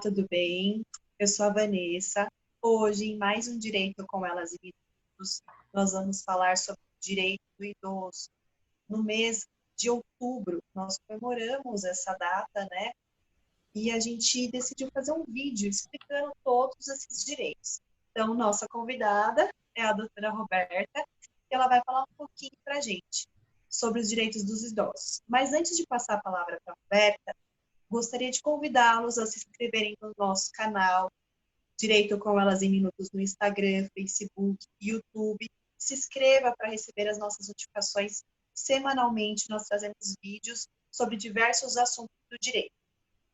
tudo bem? Eu sou a Vanessa. Hoje, em mais um Direito com Elas e Minutos, nós vamos falar sobre o direito do idoso. No mês de outubro, nós comemoramos essa data, né? E a gente decidiu fazer um vídeo explicando todos esses direitos. Então, nossa convidada é a doutora Roberta, que ela vai falar um pouquinho para a gente sobre os direitos dos idosos. Mas antes de passar a palavra para a Roberta, gostaria de convidá-los a se inscreverem no nosso canal Direito com Elas em Minutos no Instagram, Facebook, YouTube. Se inscreva para receber as nossas notificações. Semanalmente nós trazemos vídeos sobre diversos assuntos do direito.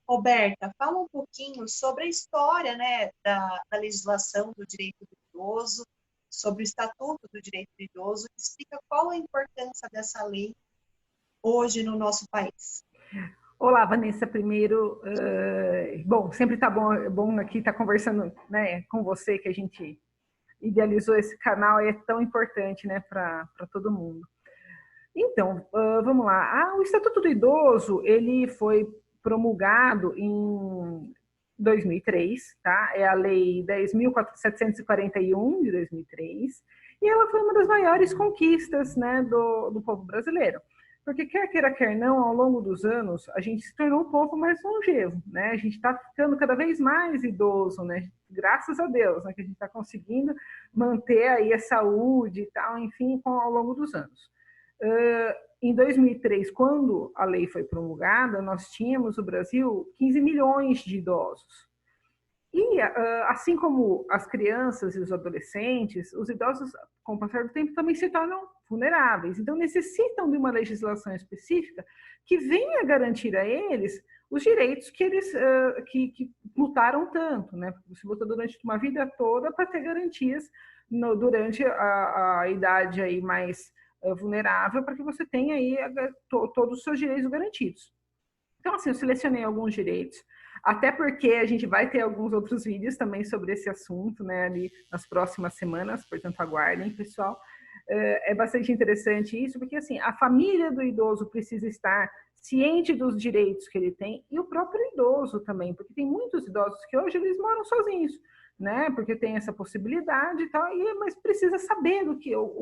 Roberta, fala um pouquinho sobre a história, né, da legislação do direito do idoso, sobre o Estatuto do Direito do Idoso. Explica qual a importância dessa lei hoje no nosso país. Olá, Vanessa. Primeiro, bom, sempre tá bom aqui estar conversando, né, com você, que a gente idealizou esse canal e é tão importante, né, para todo mundo. Então, vamos lá. O Estatuto do Idoso, ele foi promulgado em 2003, tá? É a Lei 10.741 de 2003, e ela foi uma das maiores conquistas, né, do povo brasileiro. Porque quer queira, quer não, ao longo dos anos, a gente se tornou um povo mais longevo, né? A gente está ficando cada vez mais idoso, né? Graças a Deus, né? Que a gente está conseguindo manter aí a saúde e tal, enfim, ao longo dos anos. Em 2003, quando a lei foi promulgada, nós tínhamos no Brasil 15 milhões de idosos. E, assim como as crianças e os adolescentes, os idosos, com o passar do tempo, também se tornam vulneráveis. Então, necessitam de uma legislação específica que venha garantir a eles os direitos que eles que lutaram tanto, né? Você luta durante uma vida toda para ter garantias durante a idade aí mais vulnerável, para que você tenha aí todos os seus direitos garantidos. Então, assim, eu selecionei alguns direitos, até porque a gente vai ter alguns outros vídeos também sobre esse assunto, né, ali nas próximas semanas, portanto, aguardem, pessoal. É bastante interessante isso, porque, assim, a família do idoso precisa estar ciente dos direitos que ele tem, e o próprio idoso também, porque tem muitos idosos que hoje eles moram sozinhos, né, porque tem essa possibilidade e tal, mas precisa saber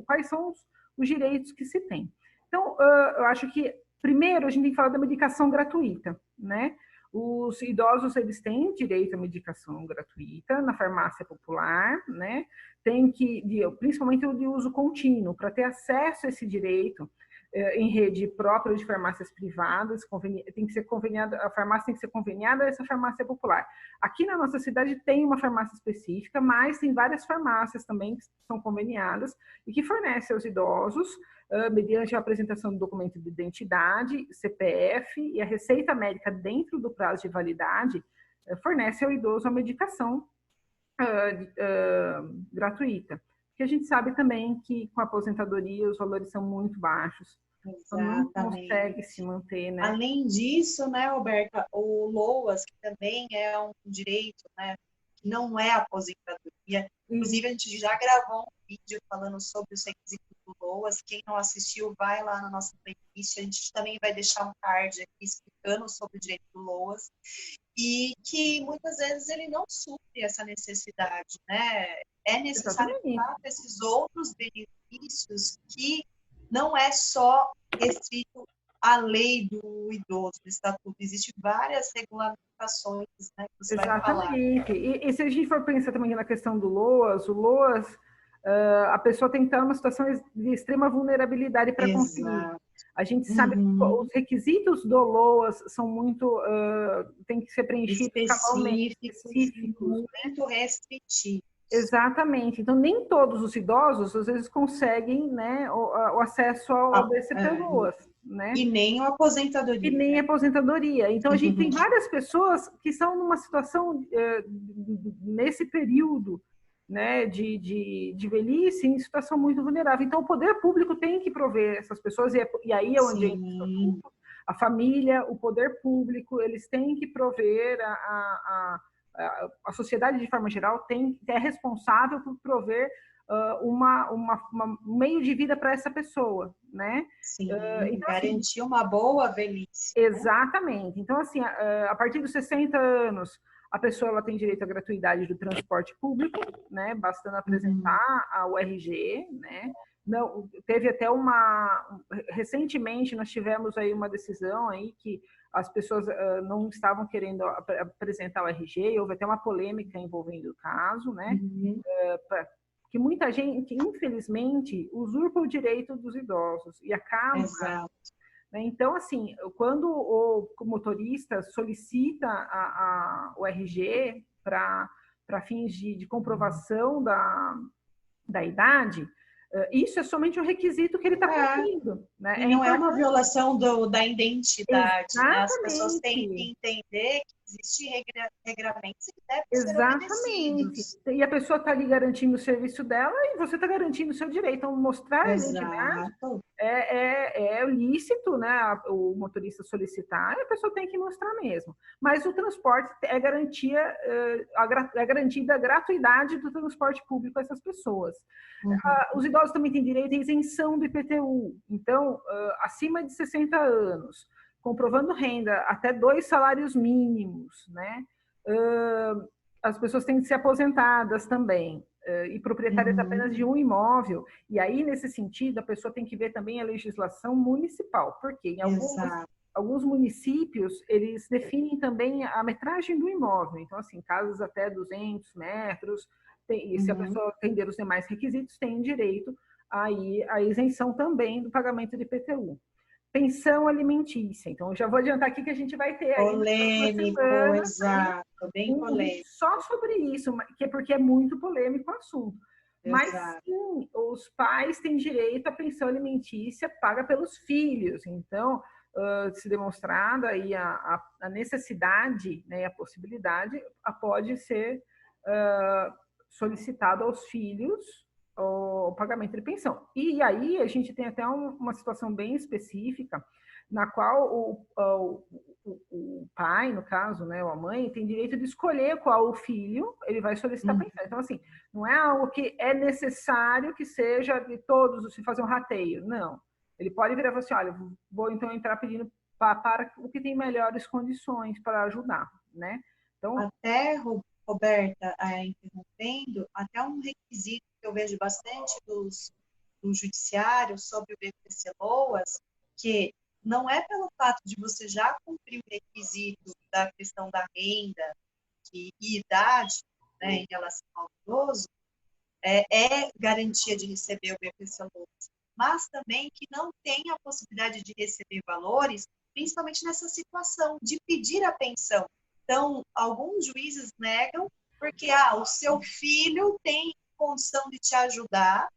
quais são os direitos que se tem. Então, eu acho que primeiro, a gente tem que falar da medicação gratuita, né? Os idosos, eles têm direito à medicação gratuita na farmácia popular, né? Principalmente o de uso contínuo, para ter acesso a esse direito em rede própria de farmácias privadas, tem que ser conveniada, a farmácia tem que ser conveniada a essa farmácia popular. Aqui na nossa cidade tem uma farmácia específica, mas tem várias farmácias também que são conveniadas e que fornecem aos idosos, mediante a apresentação do documento de identidade, CPF e a receita médica dentro do prazo de validade, fornece ao idoso a medicação gratuita. Porque a gente sabe também que com a aposentadoria os valores são muito baixos. Então não consegue se manter, né? Além disso, né, Roberta, o LOAS, que também é um direito, né, que não é aposentadoria. Inclusive, a gente já gravou um vídeo falando sobre os requisitos do LOAS. Quem não assistiu, vai lá na nossa playlist. A gente também vai deixar um card aqui explicando sobre o direito do LOAS. E que muitas vezes ele não supre essa necessidade, né? É necessário lutar para esses outros benefícios que não é só restrito à lei do idoso, do estatuto. Existem várias regulamentações, né, que você vai falar. E se a gente for pensar também na questão do LOAS, a pessoa tem que estar numa situação de extrema vulnerabilidade para conseguir. A gente sabe que os requisitos do LOAS são muito, tem que ser preenchidos específicos, muito restritivos. Exatamente. Então, nem todos os idosos, às vezes, conseguem, né, o acesso ao BCP-LOAS. Né? E nem a aposentadoria. E nem a aposentadoria. Então, a gente tem várias pessoas que estão numa situação, nesse período, né, de velhice, em situação muito vulnerável. Então, o poder público tem que prover essas pessoas, e aí é onde entra o estatuto, a família, o poder público, eles têm que prover a sociedade, de forma geral, é responsável por prover um meio de vida para essa pessoa, né? Sim, então, garantir uma boa velhice. Exatamente. Então, assim, a partir dos 60 anos, a pessoa ela tem direito à gratuidade do transporte público, né? Bastando apresentar o RG, né? Não, teve até recentemente nós tivemos aí uma decisão aí que as pessoas não estavam querendo apresentar o RG, houve até uma polêmica envolvendo o caso, né? Que muita gente, infelizmente, usurpa o direito dos idosos e acaba... Exato. Né? Então, assim, quando o motorista solicita o RG para fins de comprovação da idade, isso é somente um requisito que ele está cumprindo. Né? E não é uma violação da identidade. Né? As pessoas têm que entender que existem regramentos que devem ser obedecidos. E a pessoa está ali garantindo o serviço dela e você está garantindo o seu direito. Então, mostrar a identidade é lícito, né? O motorista solicitar, a pessoa tem que mostrar mesmo. Mas o transporte é garantida a gratuidade do transporte público a essas pessoas. Os idosos também têm direito à isenção do IPTU. Então, acima de 60 anos, comprovando renda até 2 salários mínimos, né? As pessoas têm que ser aposentadas também, e proprietárias apenas de um imóvel. E aí, nesse sentido, a pessoa tem que ver também a legislação municipal, porque em alguns municípios, eles definem também a metragem do imóvel. Então, assim, casas até 200 metros, e se a pessoa atender os demais requisitos, tem direito aí a isenção também do pagamento de IPTU. Pensão alimentícia. Então, já vou adiantar aqui que a gente vai ter aí polêmico, exato, bem polêmico. Só sobre isso, porque é muito polêmico o assunto. Mas sim, os pais têm direito à pensão alimentícia paga pelos filhos. Então, se demonstrada aí a necessidade, né, a possibilidade, pode ser solicitado aos filhos o pagamento de pensão. E aí a gente tem até uma situação bem específica, na qual o pai, no caso, né, ou a mãe, tem direito de escolher qual o filho ele vai solicitar pensão. Então, assim, não é algo que é necessário que seja de todos, se fazer um rateio. Não. Ele pode virar e falar assim, olha, vou então entrar pedindo para o que tem melhores condições para ajudar, né? Então, até, Roberta, interrompendo, até um requisito que eu vejo bastante do judiciário sobre o BPC-LOAS, que não é pelo fato de você já cumprir o requisito da questão da renda e idade, né, em relação ao idoso, é garantia de receber o BPC-LOAS, mas também que não tem a possibilidade de receber valores, principalmente nessa situação de pedir a pensão. Então, alguns juízes negam porque o seu filho tem condição de te ajudar,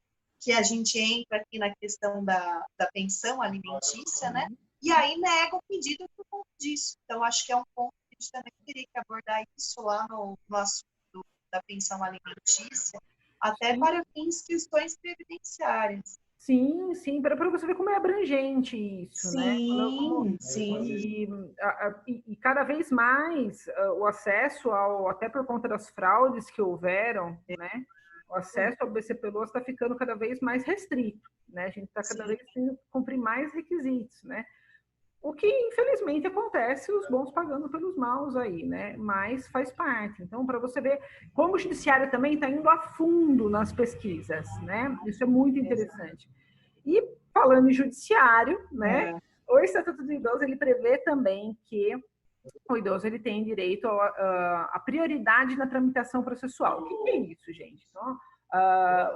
que a gente entra aqui na questão da pensão alimentícia, né? E aí nega o pedido por conta disso. Então, acho que é um ponto que a gente também teria que abordar isso lá no assunto da pensão alimentícia, até para fins questões previdenciárias. Sim, sim, para você ver como é abrangente isso, né? Sim. E cada vez mais o acesso até por conta das fraudes que houveram, né? O acesso ao BCP-LOAS está ficando cada vez mais restrito, né? A gente está cada vez tendo que cumprir mais requisitos, né? O que, infelizmente, acontece, os bons pagando pelos maus aí, né? Mas faz parte. Então, para você ver como o judiciário também está indo a fundo nas pesquisas, né? Isso é muito interessante. E, falando em judiciário, né? O Estatuto do Idoso, ele prevê também que o idoso ele tem direito a prioridade na tramitação processual. O que é isso, gente? Então,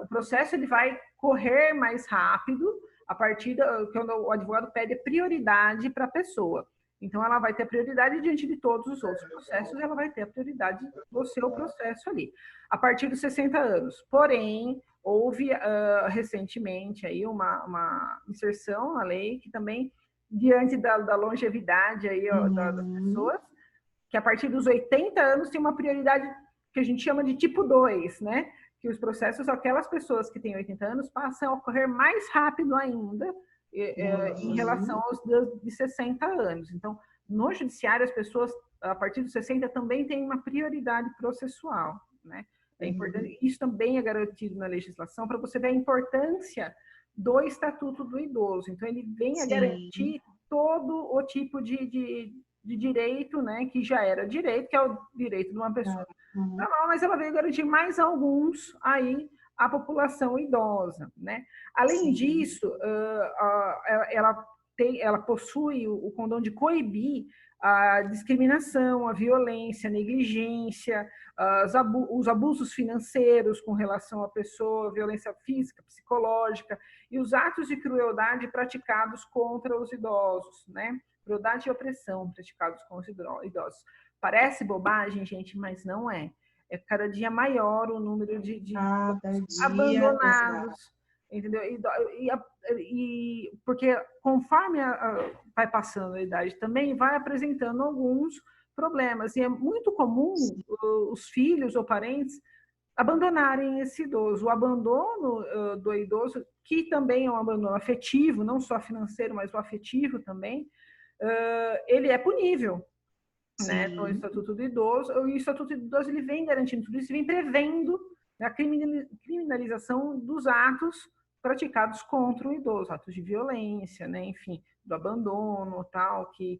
o processo ele vai correr mais rápido a partir quando o advogado pede prioridade para a pessoa. Então, ela vai ter prioridade diante de todos os outros processos, ela vai ter a prioridade do seu processo ali, a partir dos 60 anos. Porém, houve recentemente aí uma inserção na lei que também, diante da longevidade aí, das pessoas, que a partir dos 80 anos tem uma prioridade que a gente chama de tipo 2, né? Que os processos, aquelas pessoas que têm 80 anos, passam a ocorrer mais rápido ainda em relação aos de 60 anos. Então, no judiciário, as pessoas, a partir dos 60, também têm uma prioridade processual, né? É importante, isso também é garantido na legislação, para você ver a importância do Estatuto do Idoso. Então, ele vem a garantir todo o tipo de de direito, né, que já era direito, que é o direito de uma pessoa normal, mas ela veio garantir mais alguns aí à população idosa, né? Além disso, ela possui o condão de coibir a discriminação, a violência, a negligência, os abusos financeiros com relação à pessoa, violência física, psicológica e os atos de crueldade praticados contra os idosos, né? Crueldade e opressão praticados com os idosos. Parece bobagem, gente, mas não é. É cada dia maior o número de abandonados, entendeu? Porque conforme vai passando a idade também, vai apresentando alguns problemas. E é muito comum os filhos ou parentes abandonarem esse idoso. O abandono do idoso, que também é um abandono afetivo, não só financeiro, mas o afetivo também, ele é punível. Né, no Estatuto do Idoso. O Estatuto do Idoso ele vem garantindo tudo isso, vem prevendo a criminalização dos atos praticados contra o idoso, atos de violência, né, enfim, do abandono, tal, que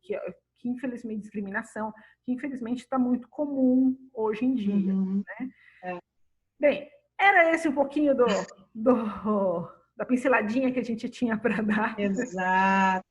infelizmente discriminação, que infelizmente está muito comum hoje em dia. Né? Bem, era esse um pouquinho da pinceladinha que a gente tinha para dar. Exato.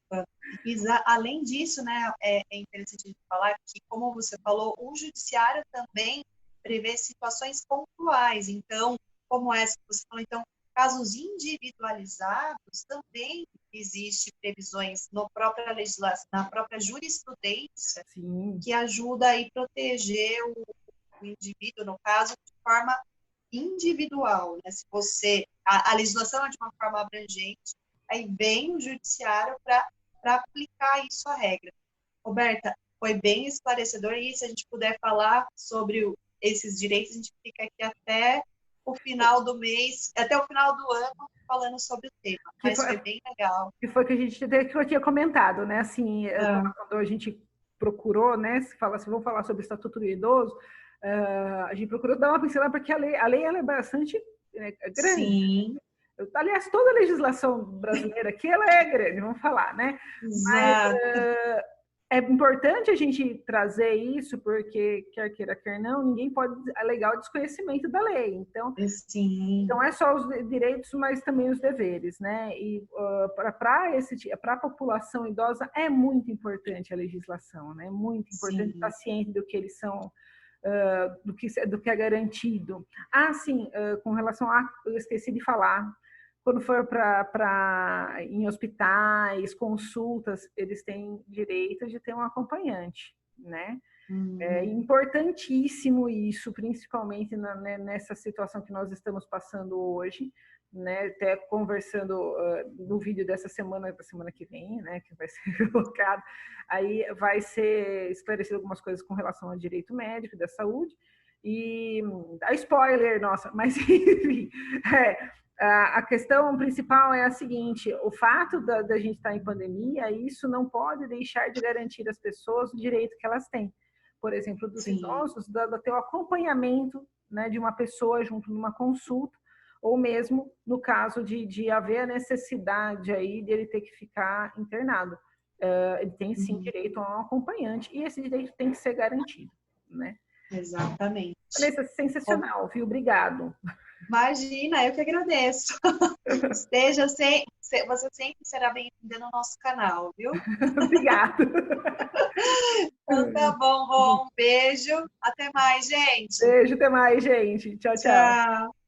Além disso, né, é interessante falar que, como você falou, o judiciário também prevê situações pontuais. Então, como essa que você falou, então, casos individualizados também existe previsões na própria legislação, na própria jurisprudência, Sim, que ajuda a proteger o indivíduo, no caso, de forma individual. Né? Se você a legislação é de uma forma abrangente, aí vem o judiciário para aplicar isso à regra. Roberta, foi bem esclarecedor, e se a gente puder falar sobre esses direitos, a gente fica aqui até o final do mês, até o final do ano, falando sobre o tema. Mas foi bem legal. Que foi que a gente tinha comentado, né? Assim, quando a gente procurou, né? Se fala assim, vamos falar sobre o Estatuto do Idoso, a gente procurou dar uma pincelada, porque a lei ela é bastante grande. Sim. Aliás, toda a legislação brasileira aqui, ela é grande, vamos falar, né? Exato. Mas é importante a gente trazer isso, porque, quer queira, quer não, ninguém pode alegar o desconhecimento da lei. Então, sim. Não é só os direitos, mas também os deveres, né? E para a população idosa é muito importante a legislação, né? É muito importante estar ciente do que eles são, do que é garantido. Sim, com relação eu esqueci de falar, quando for em hospitais, consultas, eles têm direito de ter um acompanhante, né? É importantíssimo isso, principalmente nessa situação que nós estamos passando hoje, né? Até conversando no vídeo dessa semana, da semana que vem, né? Que vai ser colocado, aí vai ser esclarecido algumas coisas com relação ao direito médico da saúde, e a spoiler, nossa, mas enfim, a questão principal é a seguinte: o fato da gente estar em pandemia, isso não pode deixar de garantir às pessoas o direito que elas têm. Por exemplo, dos idosos, ter o acompanhamento, né, de uma pessoa junto numa consulta, ou mesmo no caso de haver a necessidade aí de ele ter que ficar internado. Ele tem sim direito a um acompanhante, e esse direito tem que ser garantido, né? Exatamente. Vanessa, sensacional, viu? Obrigado. Imagina, eu que agradeço. Você sempre será bem-vinda no nosso canal, viu? Obrigada. Então tá bom, Rô. Um beijo. Até mais, gente. Beijo, até mais, gente. Tchau, tchau. Tchau.